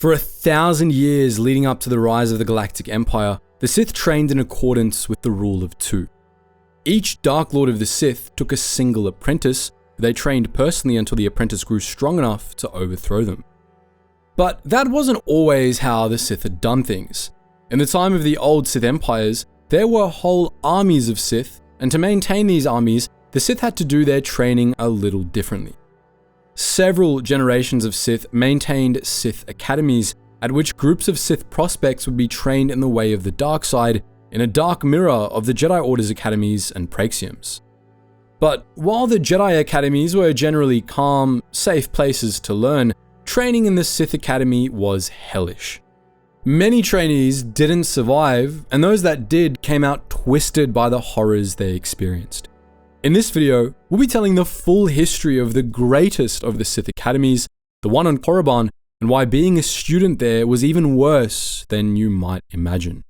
For 1,000 years leading up to the rise of the Galactic Empire, the Sith trained in accordance with the rule of two. Each Dark Lord of the Sith took a single apprentice, who they trained personally until the apprentice grew strong enough to overthrow them. But that wasn't always how the Sith had done things. In the time of the old Sith empires, there were whole armies of Sith, and to maintain these armies, the Sith had to do their training a little differently. Several generations of Sith maintained Sith academies, at which groups of Sith prospects would be trained in the way of the dark side, in a dark mirror of the Jedi Order's academies and praxieums. But while the Jedi academies were generally calm, safe places to learn, training in the Sith Academy was hellish. Many trainees didn't survive, and those that did came out twisted by the horrors they experienced. In this video, we'll be telling the full history of the greatest of the Sith Academies, the one on Korriban, and why being a student there was even worse than you might imagine.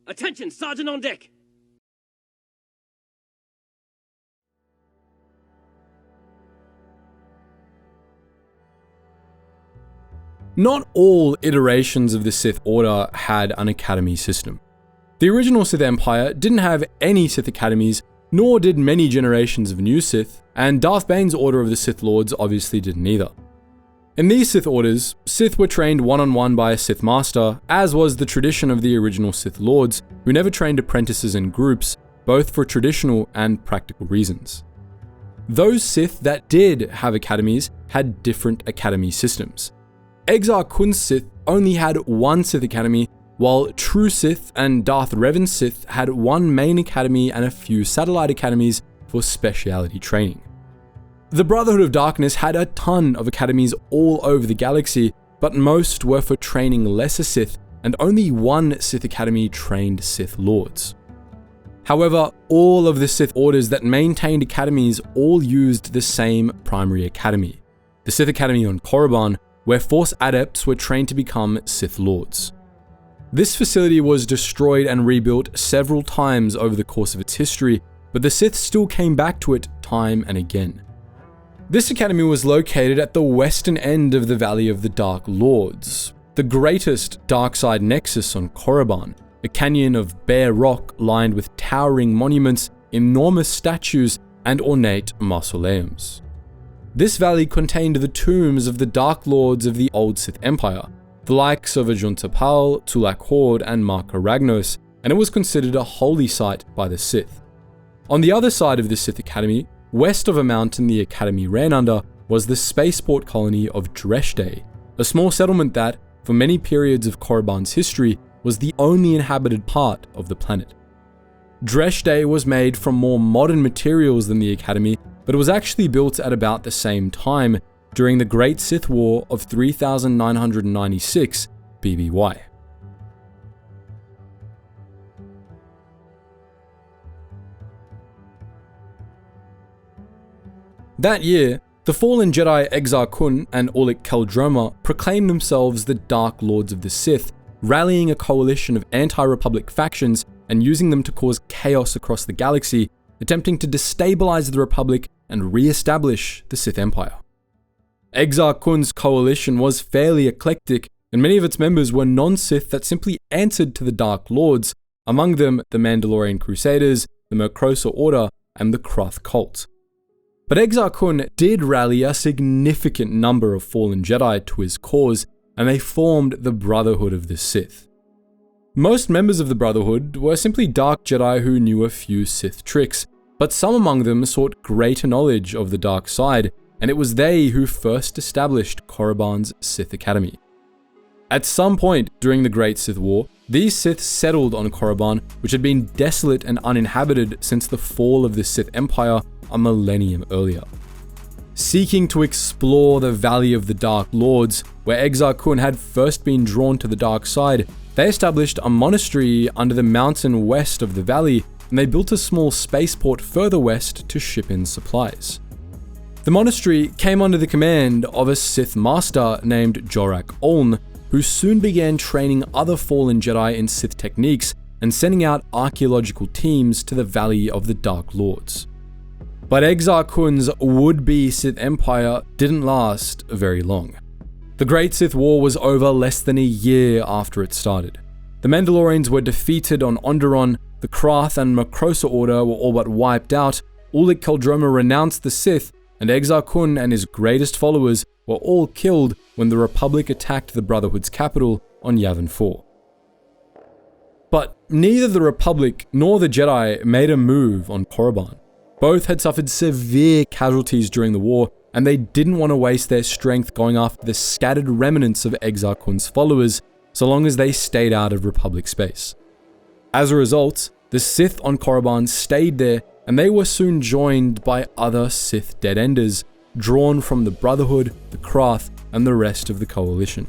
Attention, Sergeant on deck! Not all iterations of the Sith Order had an academy system. The original Sith Empire didn't have any Sith Academies, nor did many generations of new Sith, and Darth Bane's Order of the Sith Lords obviously didn't either. In these Sith Orders, Sith were trained one-on-one by a Sith Master, as was the tradition of the original Sith Lords, who never trained apprentices in groups, both for traditional and practical reasons. Those Sith that did have academies had different academy systems. Exar Kun's Sith only had one Sith Academy, while True Sith and Darth Revan's Sith had one main academy and a few satellite academies for speciality training. The Brotherhood of Darkness had a ton of academies all over the galaxy, but most were for training lesser Sith, and only one Sith Academy trained Sith Lords. However, all of the Sith Orders that maintained academies all used the same primary academy, the Sith Academy on Korriban, where Force adepts were trained to become Sith Lords. This facility was destroyed and rebuilt several times over the course of its history, but the Sith still came back to it time and again. This academy was located at the western end of the Valley of the Dark Lords, the greatest dark side nexus on Korriban, a canyon of bare rock lined with towering monuments, enormous statues, and ornate mausoleums. This valley contained the tombs of the Dark Lords of the old Sith Empire, the likes of Ajun Tapal, Tulak Hord, and Marka Ragnos, and it was considered a holy site by the Sith. On the other side of the Sith Academy, west of a mountain the Academy ran under, was the spaceport colony of Dreshte, a small settlement that, for many periods of Korriban's history, was the only inhabited part of the planet. Dreshte was made from more modern materials than the Academy, but it was actually built at about the same time, during the Great Sith War of 3996 BBY. That year, the fallen Jedi Exar Kun and Orlik Qel-Droma proclaimed themselves the Dark Lords of the Sith, rallying a coalition of anti-Republic factions and using them to cause chaos across the galaxy, attempting to destabilize the Republic and re-establish the Sith Empire. Exar Kun's coalition was fairly eclectic, and many of its members were non-Sith that simply answered to the Dark Lords, among them the Mandalorian Crusaders, the Murkrosa Order, and the Krath Cult. But Exar Kun did rally a significant number of fallen Jedi to his cause, and they formed the Brotherhood of the Sith. Most members of the Brotherhood were simply dark Jedi who knew a few Sith tricks, but some among them sought greater knowledge of the dark side, and it was they who first established Korriban's Sith Academy. At some point during the Great Sith War, these Sith settled on Korriban, which had been desolate and uninhabited since the fall of the Sith Empire a millennium earlier. Seeking to explore the Valley of the Dark Lords, where Exar Kun had first been drawn to the dark side, they established a monastery under the mountain west of the valley, and they built a small spaceport further west to ship in supplies. The monastery came under the command of a Sith Master named Jorak Oln, who soon began training other fallen Jedi in Sith techniques and sending out archaeological teams to the Valley of the Dark Lords. But Exar Kun's would-be Sith Empire didn't last very long. The Great Sith War was over less than a year after it started. The Mandalorians were defeated on Onderon, the Krath and Makrosa Order were all but wiped out, Ulic Qel-Droma renounced the Sith, and Exar Kun and his greatest followers were all killed when the Republic attacked the Brotherhood's capital on Yavin 4. But neither the Republic nor the Jedi made a move on Korriban. Both had suffered severe casualties during the war, and they didn't want to waste their strength going after the scattered remnants of Exar Kun's followers, so long as they stayed out of Republic space. As a result, the Sith on Korriban stayed there, and they were soon joined by other Sith Dead-Enders, drawn from the Brotherhood, the Krath, and the rest of the Coalition.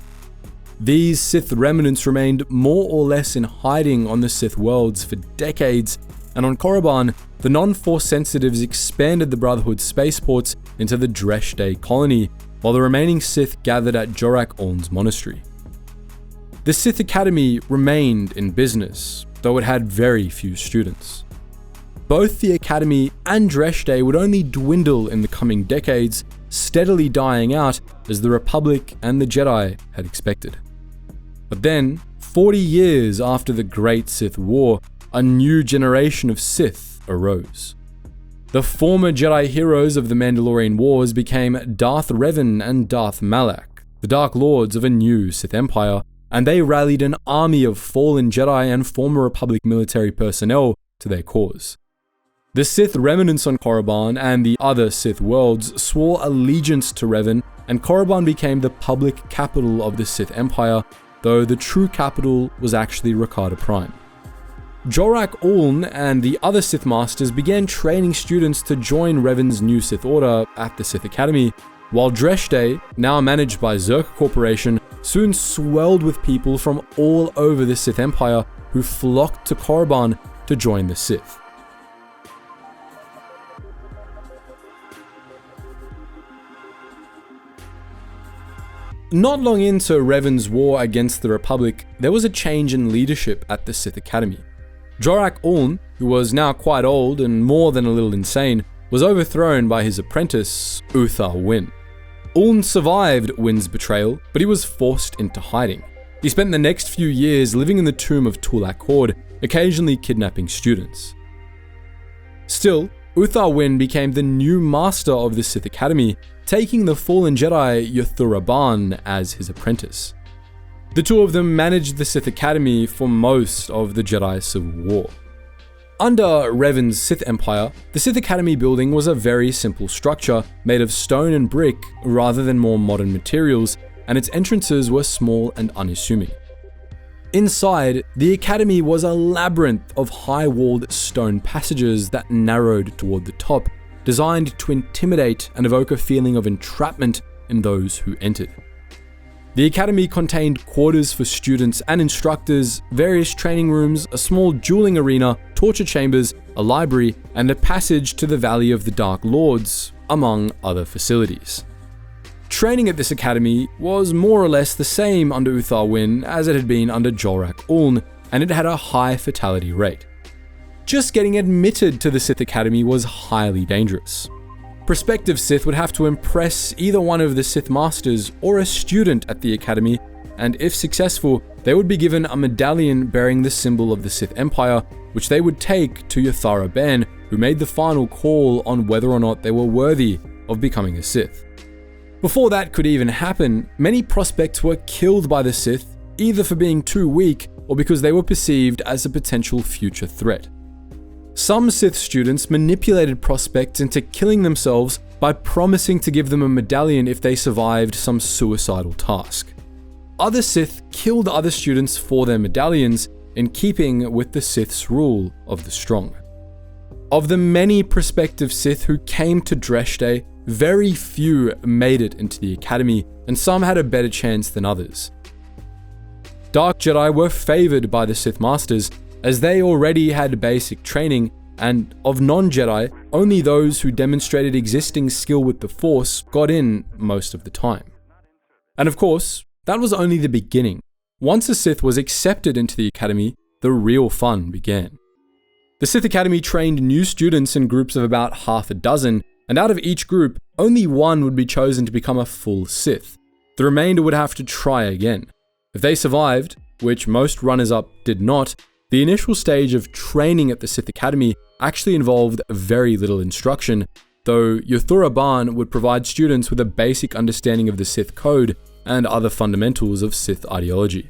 These Sith remnants remained more or less in hiding on the Sith worlds for decades, and on Korriban, the non-Force sensitives expanded the Brotherhood's spaceports into the Dresh Day colony, while the remaining Sith gathered at Jorak Uln's monastery. The Sith Academy remained in business, though it had very few students. Both the Academy and Dresh Day would only dwindle in the coming decades, steadily dying out as the Republic and the Jedi had expected. But then, 40 years after the Great Sith War, a new generation of Sith arose. The former Jedi heroes of the Mandalorian Wars became Darth Revan and Darth Malak, the Dark Lords of a new Sith Empire, and they rallied an army of fallen Jedi and former Republic military personnel to their cause. The Sith remnants on Korriban and the other Sith worlds swore allegiance to Revan, and Korriban became the public capital of the Sith Empire, though the true capital was actually Rakata Prime. Jorak Uln and the other Sith Masters began training students to join Revan's new Sith Order at the Sith Academy, while Dresh Day, now managed by Zerk Corporation, soon swelled with people from all over the Sith Empire who flocked to Korriban to join the Sith. Not long into Revan's war against the Republic, there was a change in leadership at the Sith Academy. Jorak Uln, who was now quite old and more than a little insane, was overthrown by his apprentice, Uthar Wynn. Uln survived Wynn's betrayal, but he was forced into hiding. He spent the next few years living in the tomb of Tulak Hord, occasionally kidnapping students. Still, Uthar Wynn became the new master of the Sith Academy, taking the fallen Jedi Yuthura Ban as his apprentice. The two of them managed the Sith Academy for most of the Jedi Civil War. Under Revan's Sith Empire, the Sith Academy building was a very simple structure made of stone and brick rather than more modern materials, and its entrances were small and unassuming. Inside, the Academy was a labyrinth of high-walled stone passages that narrowed toward the top, designed to intimidate and evoke a feeling of entrapment in those who entered. The Academy contained quarters for students and instructors, various training rooms, a small dueling arena, torture chambers, a library, and a passage to the Valley of the Dark Lords, among other facilities. Training at this academy was more or less the same under Uthar Wynn as it had been under Jorak Uln, and it had a high fatality rate. Just getting admitted to the Sith Academy was highly dangerous. Prospective Sith would have to impress either one of the Sith Masters or a student at the Academy, and if successful, they would be given a medallion bearing the symbol of the Sith Empire, which they would take to Yuthara Ben, who made the final call on whether or not they were worthy of becoming a Sith. Before that could even happen, many prospects were killed by the Sith, either for being too weak or because they were perceived as a potential future threat. Some Sith students manipulated prospects into killing themselves by promising to give them a medallion if they survived some suicidal task. Other Sith killed other students for their medallions, in keeping with the Sith's rule of the strong. Of the many prospective Sith who came to Dresh Day, very few made it into the Academy, and some had a better chance than others. Dark Jedi were favored by the Sith Masters, as they already had basic training, and of non-Jedi, only those who demonstrated existing skill with the Force got in most of the time. And of course, that was only the beginning. Once a Sith was accepted into the Academy, the real fun began. The Sith Academy trained new students in groups of about half a dozen, and out of each group, only one would be chosen to become a full Sith. The remainder would have to try again. If they survived, which most runners-up did not, the initial stage of training at the Sith Academy actually involved very little instruction, though Uthar would provide students with a basic understanding of the Sith code and other fundamentals of Sith ideology.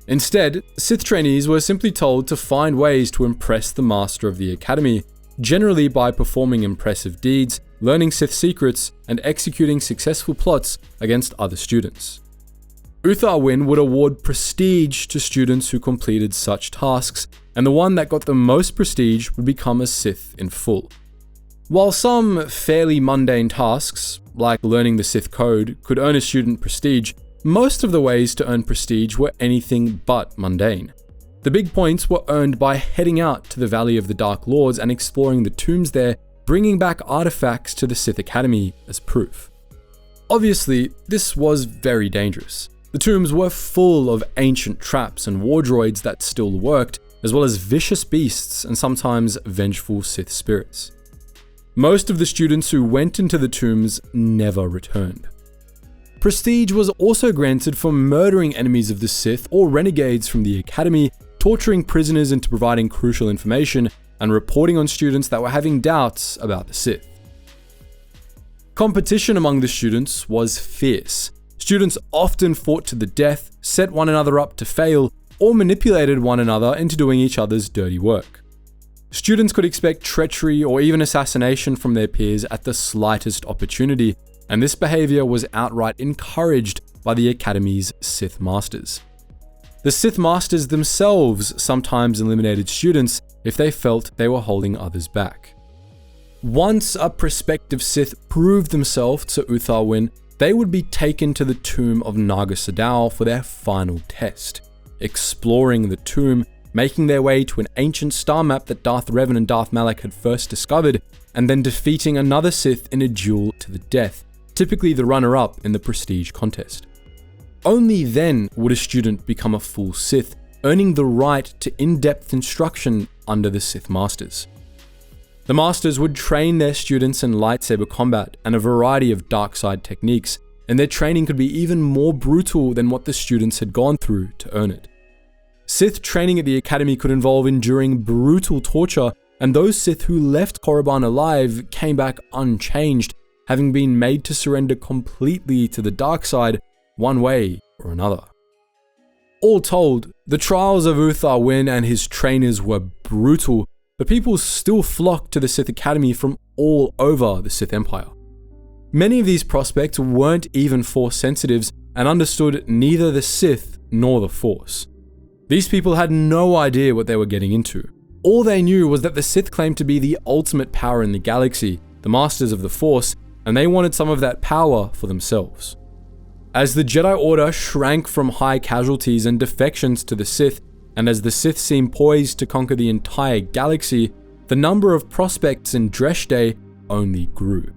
Instead, Sith trainees were simply told to find ways to impress the master of the academy, generally by performing impressive deeds, learning Sith secrets, and executing successful plots against other students. Uthar Wynn would award prestige to students who completed such tasks, and the one that got the most prestige would become a Sith in full. While some fairly mundane tasks, like learning the Sith code, could earn a student prestige, most of the ways to earn prestige were anything but mundane. The big points were earned by heading out to the Valley of the Dark Lords and exploring the tombs there, bringing back artifacts to the Sith Academy as proof. Obviously, this was very dangerous. The tombs were full of ancient traps and war droids that still worked, as well as vicious beasts and sometimes vengeful Sith spirits. Most of the students who went into the tombs never returned. Prestige was also granted for murdering enemies of the Sith or renegades from the Academy, torturing prisoners into providing crucial information, and reporting on students that were having doubts about the Sith. Competition among the students was fierce. Students often fought to the death, set one another up to fail, or manipulated one another into doing each other's dirty work. Students could expect treachery or even assassination from their peers at the slightest opportunity, and this behavior was outright encouraged by the Academy's Sith Masters. The Sith Masters themselves sometimes eliminated students if they felt they were holding others back. Once a prospective Sith proved themselves to Uthar Wynn, they would be taken to the tomb of Naga Sadow for their final test. Exploring the tomb, making their way to an ancient star map that Darth Revan and Darth Malak had first discovered, and then defeating another Sith in a duel to the death, typically the runner-up in the prestige contest. Only then would a student become a full Sith, earning the right to in-depth instruction under the Sith Masters. The Masters would train their students in lightsaber combat and a variety of dark side techniques, and their training could be even more brutal than what the students had gone through to earn it. Sith training at the Academy could involve enduring brutal torture, and those Sith who left Korriban alive came back unchanged, having been made to surrender completely to the dark side, one way or another. All told, the trials of Uthar Wynn and his trainers were brutal, but people still flocked to the Sith Academy from all over the Sith Empire. Many of these prospects weren't even Force sensitives and understood neither the Sith nor the Force. These people had no idea what they were getting into. All they knew was that the Sith claimed to be the ultimate power in the galaxy, the masters of the Force, and they wanted some of that power for themselves. As the Jedi Order shrank from high casualties and defections to the Sith, and as the Sith seemed poised to conquer the entire galaxy, the number of prospects in Dreshte only grew.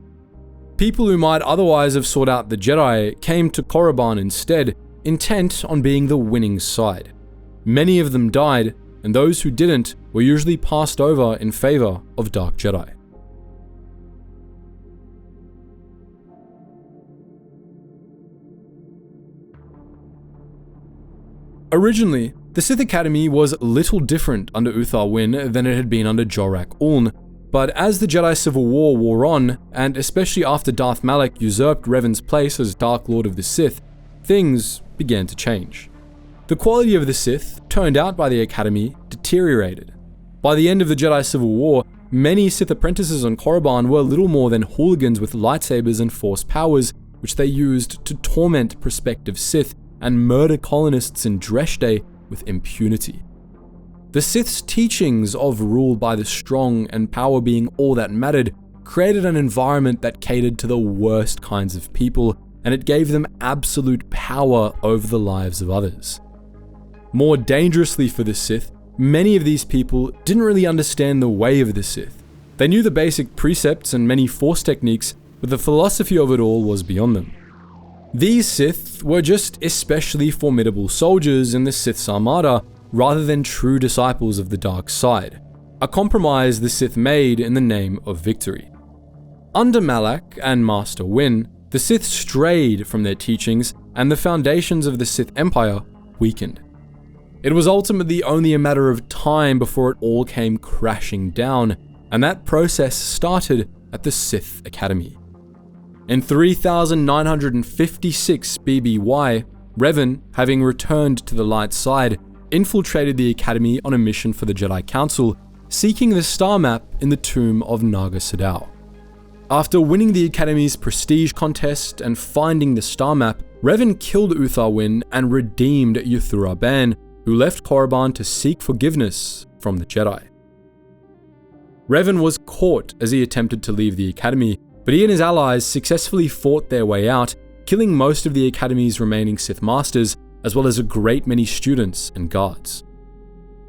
People who might otherwise have sought out the Jedi came to Korriban instead, intent on being the winning side. Many of them died, and those who didn't were usually passed over in favor of Dark Jedi. Originally, the Sith Academy was little different under Uthar Wynn than it had been under Jorak Uln, but as the Jedi Civil War wore on, and especially after Darth Malak usurped Revan's place as Dark Lord of the Sith, things began to change. The quality of the Sith, turned out by the Academy, deteriorated. By the end of the Jedi Civil War, many Sith apprentices on Korriban were little more than hooligans with lightsabers and Force powers, which they used to torment prospective Sith and murder colonists in Dreshte with impunity. The Sith's teachings of rule by the strong and power being all that mattered created an environment that catered to the worst kinds of people, and it gave them absolute power over the lives of others. More dangerously for the Sith, many of these people didn't really understand the way of the Sith. They knew the basic precepts and many Force techniques, but the philosophy of it all was beyond them. These Sith were just especially formidable soldiers in the Sith's armada, rather than true disciples of the dark side. a compromise the Sith made in the name of victory. Under Malak and Master Wynn, the Sith strayed from their teachings and the foundations of the Sith Empire weakened. It was ultimately only a matter of time before it all came crashing down, and that process started at the Sith Academy. In 3956 BBY, Revan, having returned to the light side, infiltrated the Academy on a mission for the Jedi Council, seeking the star map in the tomb of Naga Sadow. After winning the Academy's prestige contest and finding the star map, Revan killed Uthar Wynn and redeemed Uthar Ben, who left Korriban to seek forgiveness from the Jedi. Revan was caught as he attempted to leave the Academy, but he and his allies successfully fought their way out, killing most of the Academy's remaining Sith Masters, as well as a great many students and guards.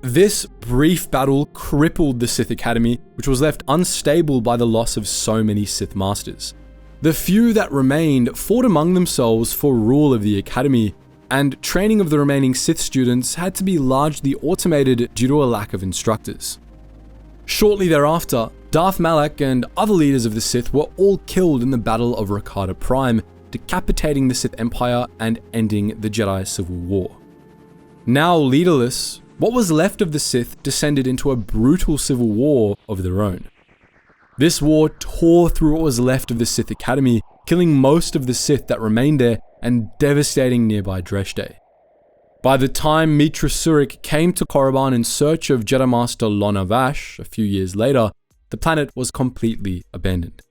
This brief battle crippled the Sith Academy, which was left unstable by the loss of so many Sith Masters. The few that remained fought among themselves for rule of the Academy, and training of the remaining Sith students had to be largely automated due to a lack of instructors. Shortly thereafter, Darth Malak and other leaders of the Sith were all killed in the Battle of Rakata Prime, decapitating the Sith Empire and ending the Jedi Civil War. Now leaderless, what was left of the Sith descended into a brutal civil war of their own. This war tore through what was left of the Sith Academy, killing most of the Sith that remained there and devastating nearby Dresde. By the time Mitra Surik came to Korriban in search of Jedi Master Lona Vash a few years later, the planet was completely abandoned.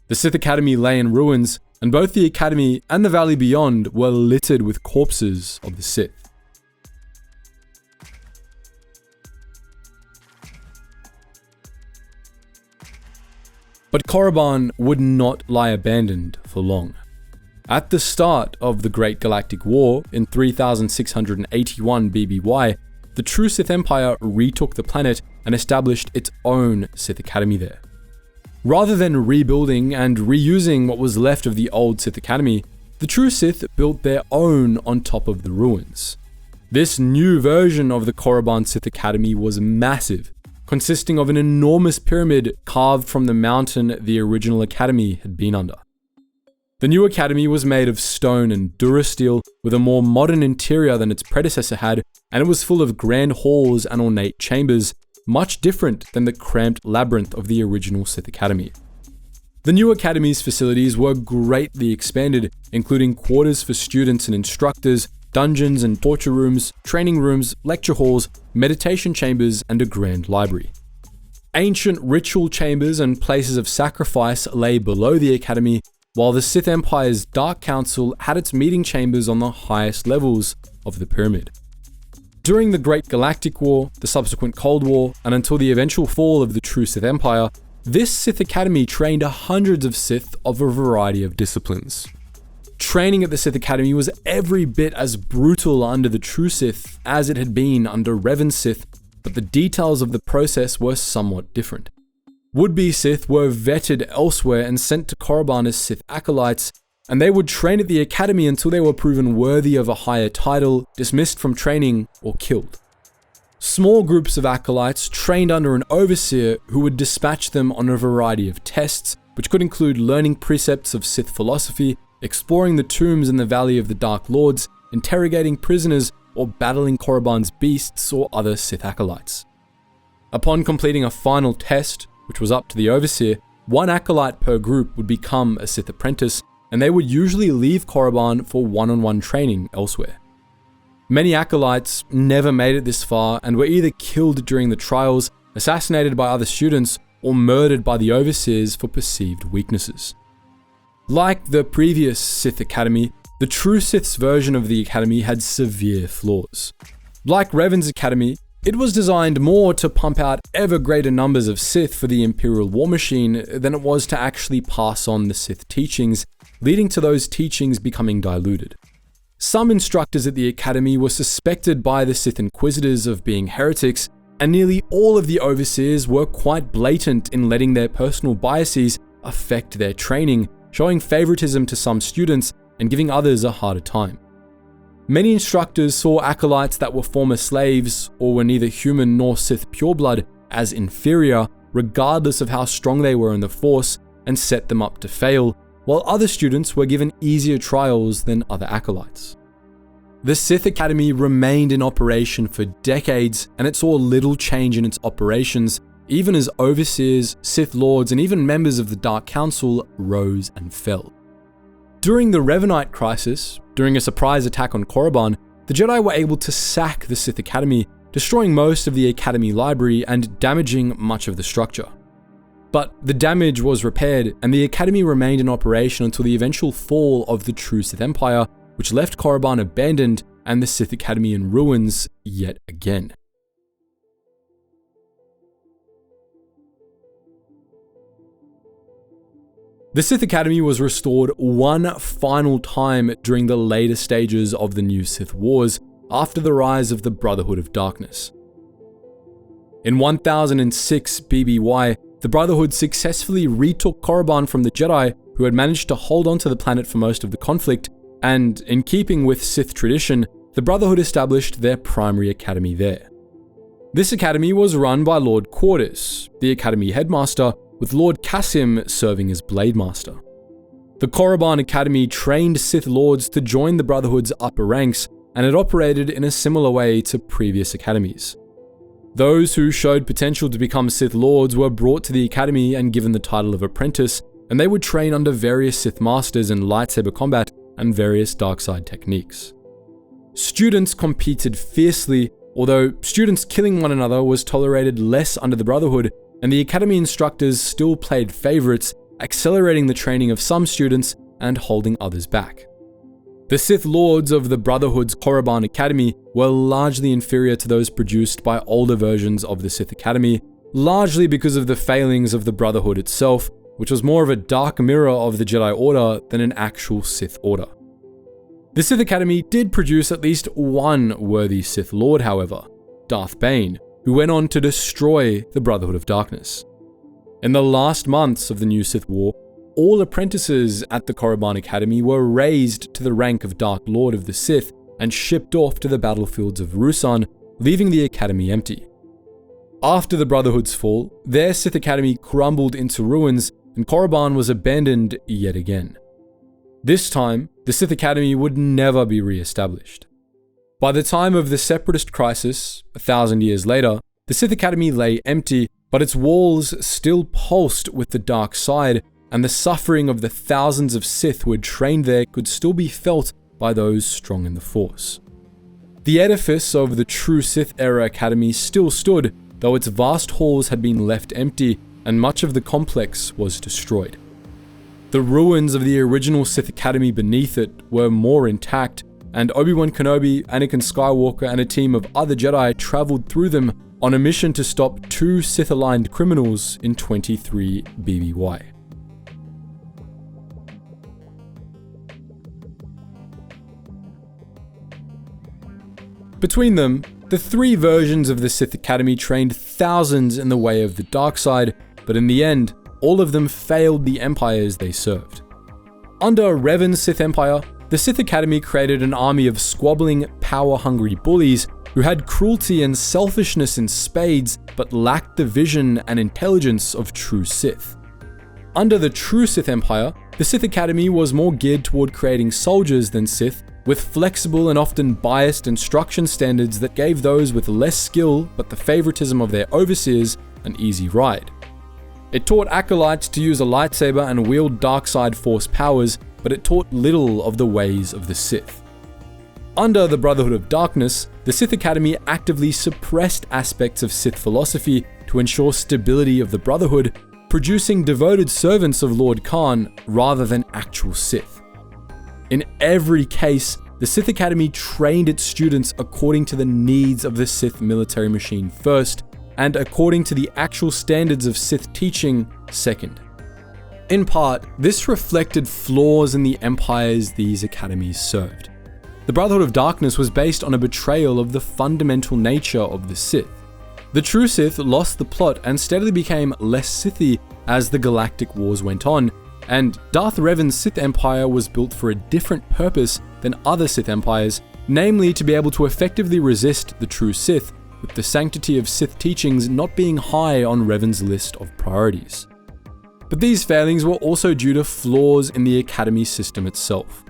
The Sith Academy lay in ruins, and both the Academy and the Valley beyond were littered with corpses of the Sith. But Korriban would not lie abandoned for long. At the start of the Great Galactic War in 3681 BBY, the True Sith Empire retook the planet and established its own Sith Academy there. Rather than rebuilding and reusing what was left of the old Sith Academy, the True Sith built their own on top of the ruins. This new version of the Korriban Sith Academy was massive, consisting of an enormous pyramid carved from the mountain the original Academy had been under. The new Academy was made of stone and durasteel with a more modern interior than its predecessor had, and it was full of grand halls and ornate chambers, much different than the cramped labyrinth of the original Sith Academy. The new Academy's facilities were greatly expanded, including quarters for students and instructors, dungeons and torture rooms, training rooms, lecture halls, meditation chambers, and a grand library. Ancient ritual chambers and places of sacrifice lay below the Academy, while the Sith Empire's Dark Council had its meeting chambers on the highest levels of the pyramid. During the Great Galactic War, the subsequent Cold War, and until the eventual fall of the True Sith Empire, this Sith Academy trained hundreds of Sith of a variety of disciplines. Training at the Sith Academy was every bit as brutal under the True Sith as it had been under Revan Sith, but the details of the process were somewhat different. Would-be Sith were vetted elsewhere and sent to Korriban as Sith acolytes, and they would train at the Academy until they were proven worthy of a higher title, dismissed from training, or killed. Small groups of acolytes trained under an overseer who would dispatch them on a variety of tests, which could include learning precepts of Sith philosophy, exploring the tombs in the Valley of the Dark Lords, interrogating prisoners, or battling Korriban's beasts or other Sith acolytes. Upon completing a final test, which was up to the overseer, one acolyte per group would become a Sith apprentice, and they would usually leave Korriban for one-on-one training elsewhere. Many acolytes never made it this far and were either killed during the trials, assassinated by other students, or murdered by the overseers for perceived weaknesses. Like the previous Sith Academy, the True Sith's version of the Academy had severe flaws. Like Revan's Academy, it was designed more to pump out ever greater numbers of Sith for the Imperial War Machine than it was to actually pass on the Sith teachings, leading to those teachings becoming diluted. Some instructors at the Academy were suspected by the Sith Inquisitors of being heretics, and nearly all of the overseers were quite blatant in letting their personal biases affect their training, showing favoritism to some students and giving others a harder time. Many instructors saw acolytes that were former slaves or were neither human nor Sith pureblood as inferior, regardless of how strong they were in the Force, and set them up to fail, while other students were given easier trials than other acolytes. The Sith Academy remained in operation for decades, and it saw little change in its operations, even as overseers, Sith Lords, and even members of the Dark Council rose and fell. During the Revanite crisis, during a surprise attack on Korriban, the Jedi were able to sack the Sith Academy, destroying most of the Academy library and damaging much of the structure. But the damage was repaired, and the Academy remained in operation until the eventual fall of the True Sith Empire, which left Korriban abandoned and the Sith Academy in ruins yet again. The Sith Academy was restored one final time during the later stages of the New Sith Wars, after the rise of the Brotherhood of Darkness. In 1006 BBY, the Brotherhood successfully retook Korriban from the Jedi, who had managed to hold on to the planet for most of the conflict, and, in keeping with Sith tradition, the Brotherhood established their primary academy there. This academy was run by Lord Quartus, the academy headmaster, with Lord Cassim serving as Blade Master. The Korriban Academy trained Sith Lords to join the Brotherhood's upper ranks, and it operated in a similar way to previous academies. Those who showed potential to become Sith Lords were brought to the academy and given the title of apprentice, and they would train under various Sith Masters in lightsaber combat and various darkside techniques. Students competed fiercely, although students killing one another was tolerated less under the Brotherhood, and the academy instructors still played favorites, accelerating the training of some students and holding others back. The Sith Lords of the Brotherhood's Korriban Academy were largely inferior to those produced by older versions of the Sith Academy, largely because of the failings of the Brotherhood itself, which was more of a dark mirror of the Jedi Order than an actual Sith Order. The Sith Academy did produce at least one worthy Sith Lord, however, Darth Bane, who went on to destroy the Brotherhood of Darkness. In the last months of the New Sith War, all apprentices at the Korriban Academy were raised to the rank of Dark Lord of the Sith and shipped off to the battlefields of Ruusan, leaving the academy empty. After the Brotherhood's fall, their Sith Academy crumbled into ruins, and Korriban was abandoned yet again. This time, the Sith Academy would never be re-established. By the time of the Separatist Crisis, 1,000 years later, the Sith Academy lay empty, but its walls still pulsed with the dark side, and the suffering of the thousands of Sith who had trained there could still be felt by those strong in the Force. The edifice of the True Sith era academy still stood, though its vast halls had been left empty and much of the complex was destroyed. The ruins of the original Sith Academy beneath it were more intact, and Obi-Wan Kenobi, Anakin Skywalker, and a team of other Jedi traveled through them on a mission to stop two Sith-aligned criminals in 23 BBY. Between them, the three versions of the Sith Academy trained thousands in the way of the dark side, but in the end, all of them failed the empires they served. Under Revan's Sith Empire, the Sith Academy created an army of squabbling, power-hungry bullies who had cruelty and selfishness in spades, but lacked the vision and intelligence of true Sith. Under the True Sith Empire, the Sith Academy was more geared toward creating soldiers than Sith, with flexible and often biased instruction standards that gave those with less skill but the favoritism of their overseers an easy ride. It taught acolytes to use a lightsaber and wield darkside force powers, but it taught little of the ways of the Sith. Under the Brotherhood of Darkness, the Sith Academy actively suppressed aspects of Sith philosophy to ensure stability of the Brotherhood, producing devoted servants of Lord Khan rather than actual Sith. In every case, the Sith Academy trained its students according to the needs of the Sith military machine first, and according to the actual standards of Sith teaching second. In part, this reflected flaws in the empires these academies served. The Brotherhood of Darkness was based on a betrayal of the fundamental nature of the Sith. The True Sith lost the plot and steadily became less Sithy as the Galactic Wars went on, and Darth Revan's Sith Empire was built for a different purpose than other Sith Empires, namely to be able to effectively resist the True Sith with the sanctity of Sith teachings not being high on Revan's list of priorities. But these failings were also due to flaws in the Academy system itself.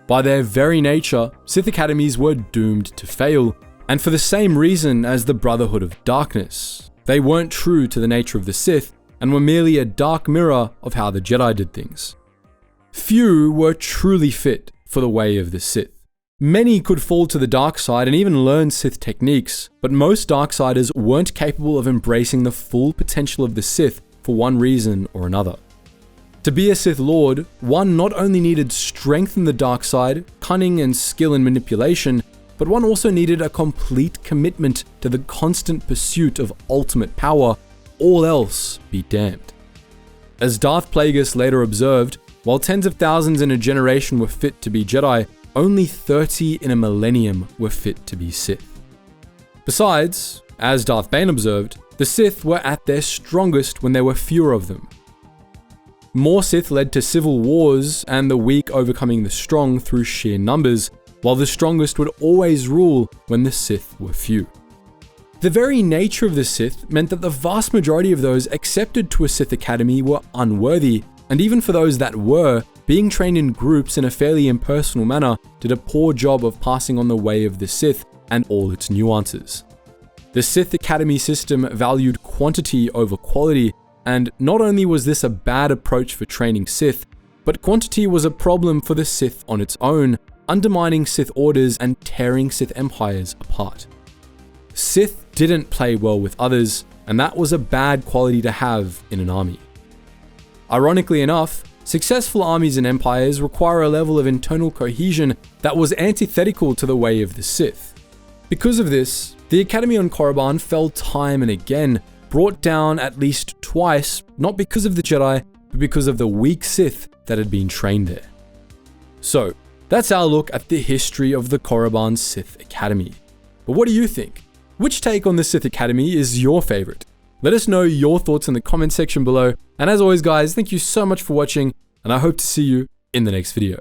By their very nature, Sith Academies were doomed to fail, and for the same reason as the Brotherhood of Darkness. They weren't true to the nature of the Sith, and were merely a dark mirror of how the Jedi did things. Few were truly fit for the way of the Sith. Many could fall to the dark side and even learn Sith techniques, but most Darksiders weren't capable of embracing the full potential of the Sith for one reason or another. To be a Sith Lord, one not only needed strength in the dark side, cunning and skill in manipulation, but one also needed a complete commitment to the constant pursuit of ultimate power, all else be damned. As Darth Plagueis later observed, while tens of thousands in a generation were fit to be Jedi, only 30 in a millennium were fit to be Sith. Besides, as Darth Bane observed, the Sith were at their strongest when there were fewer of them. More Sith led to civil wars and the weak overcoming the strong through sheer numbers, while the strongest would always rule when the Sith were few. The very nature of the Sith meant that the vast majority of those accepted to a Sith Academy were unworthy, and even for those that were, being trained in groups in a fairly impersonal manner did a poor job of passing on the way of the Sith and all its nuances. The Sith Academy system valued quantity over quality, and not only was this a bad approach for training Sith, but quantity was a problem for the Sith on its own, undermining Sith orders and tearing Sith empires apart. Sith didn't play well with others, and that was a bad quality to have in an army. Ironically enough, successful armies and empires require a level of internal cohesion that was antithetical to the way of the Sith. Because of this, the Academy on Korriban fell time and again, brought down at least twice, not because of the Jedi, but because of the weak Sith that had been trained there. So, that's our look at the history of the Korriban Sith Academy. But what do you think? Which take on the Sith Academy is your favorite? Let us know your thoughts in the comment section below, and as always guys, thank you so much for watching, and I hope to see you in the next video.